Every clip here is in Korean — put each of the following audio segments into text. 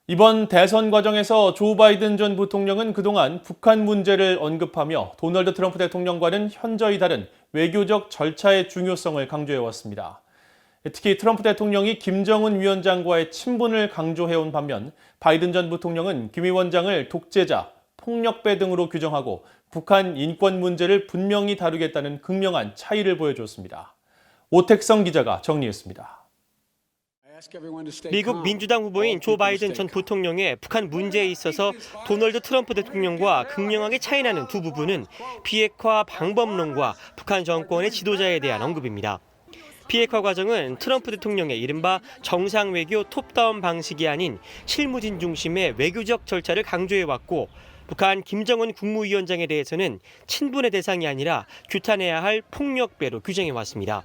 이번 대선 과정에서 조 바이든 전 부통령은 그동안 북한 문제를 언급하며 도널드 트럼프 대통령과는 현저히 다른 외교적 절차의 중요성을 강조해왔습니다. 특히 트럼프 대통령이 김정은 위원장과의 친분을 강조해온 반면 바이든 전 부통령은 김 위원장을 독재자, 폭력배 등으로 규정하고 북한 인권 문제를 분명히 다루겠다는 극명한 차이를 보여줬습니다. 오택성 기자가 정리했습니다. 미국 민주당 후보인 조 바이든 전 부통령의 북한 문제에 있어서 도널드 트럼프 대통령과 극명하게 차이나는 두 부분은 비핵화 방법론과 북한 정권의 지도자에 대한 언급입니다. 비핵화 과정은 트럼프 대통령의 이른바 정상 외교 톱다운 방식이 아닌 실무진 중심의 외교적 절차를 강조해왔고, 북한 김정은 국무위원장에 대해서는 친분의 대상이 아니라 규탄해야 할 폭력배로 규정해왔습니다.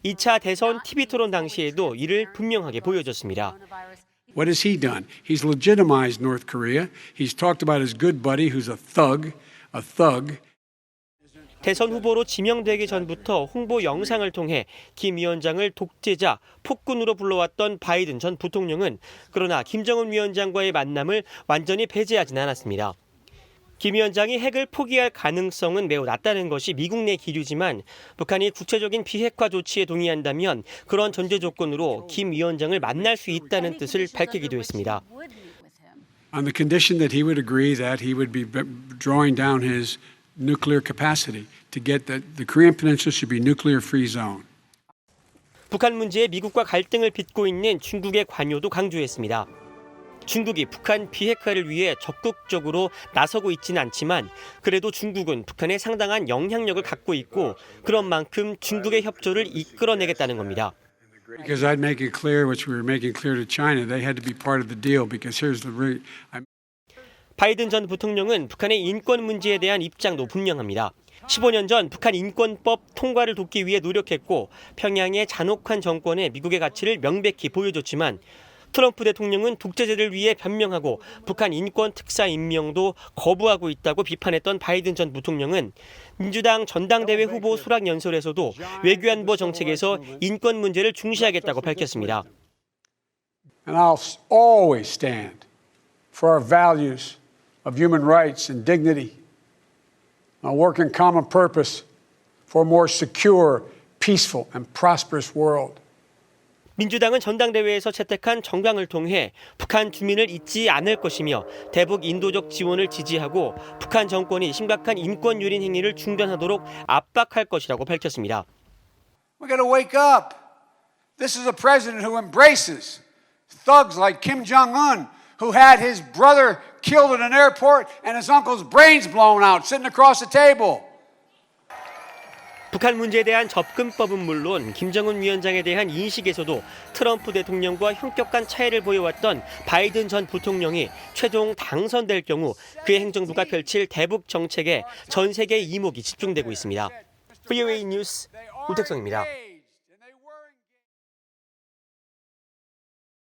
2차 대선 TV 토론 당시에도 이를 분명하게 보여줬습니다. What has he done? He's legitimized North Korea. He's talked about his good buddy who's a thug. 대선 후보로 지명되기 전부터 홍보 영상을 통해 김 위원장을 독재자, 폭군으로 불러왔던 바이든 전 부통령은 그러나 김정은 위원장과의 만남을 완전히 배제하진 않았습니다. 김 위원장이 핵을 포기할 가능성은 매우 낮다는 것이 미국 내 기류지만 북한이 구체적인 비핵화 조치에 동의한다면 그런 전제 조건으로 김 위원장을 만날 수 있다는 뜻을 밝히기도 했습니다. On the condition that he would agree that he would be drawing down his nuclear capacity to get the Korean Peninsula should be nuclear-free zone. 북한 문제에 미국과 갈등을 빚고 있는 중국의 관여도 강조했습니다. 중국이 북한 비핵화를 위해 적극적으로 나서고 있지는 않지만 그래도 중국은 북한에 상당한 영향력을 갖고 있고 그런 만큼 중국의 협조를 이끌어내겠다는 겁니다. Because I'd make it clear, which we were making clear to China, they had to be part of the deal. Because here's the 바이든 전 부통령은 북한의 인권 문제에 대한 입장도 분명합니다. 15년 전 북한 인권법 통과를 돕기 위해 노력했고 평양의 잔혹한 정권에 미국의 가치를 명백히 보여줬지만 트럼프 대통령은 독재자를 위해 변명하고 북한 인권 특사 임명도 거부하고 있다고 비판했던 바이든 전 부통령은 민주당 전당대회 후보 수락 연설에서도 외교안보 정책에서 인권 문제를 중시하겠다고 밝혔습니다. And I'll always stand for our values of human rights and dignity. I'll work in common purpose for a more secure, peaceful and prosperous world. 민주당은 전당대회에서 채택한 정강을 통해 북한 주민을 잊지 않을 것이며 대북 인도적 지원을 지지하고 북한 정권이 심각한 인권 유린 행위를 중단하도록 압박할 것이라고 밝혔습니다. We got to wake up. This is a president who embraces thugs like Kim Jong-un, who had his brother killed at an airport and his uncle's brains blown out sitting across the table. 북한 문제에 대한 접근법은 물론 김정은 위원장에 대한 인식에서도 트럼프 대통령과 형격한 차이를 보여왔던 바이든 전 부통령이 최종 당선될 경우 그의 행정부가 펼칠 대북 정책에 전 세계의 이목이 집중되고 있습니다. VOA 뉴스 오택성입니다.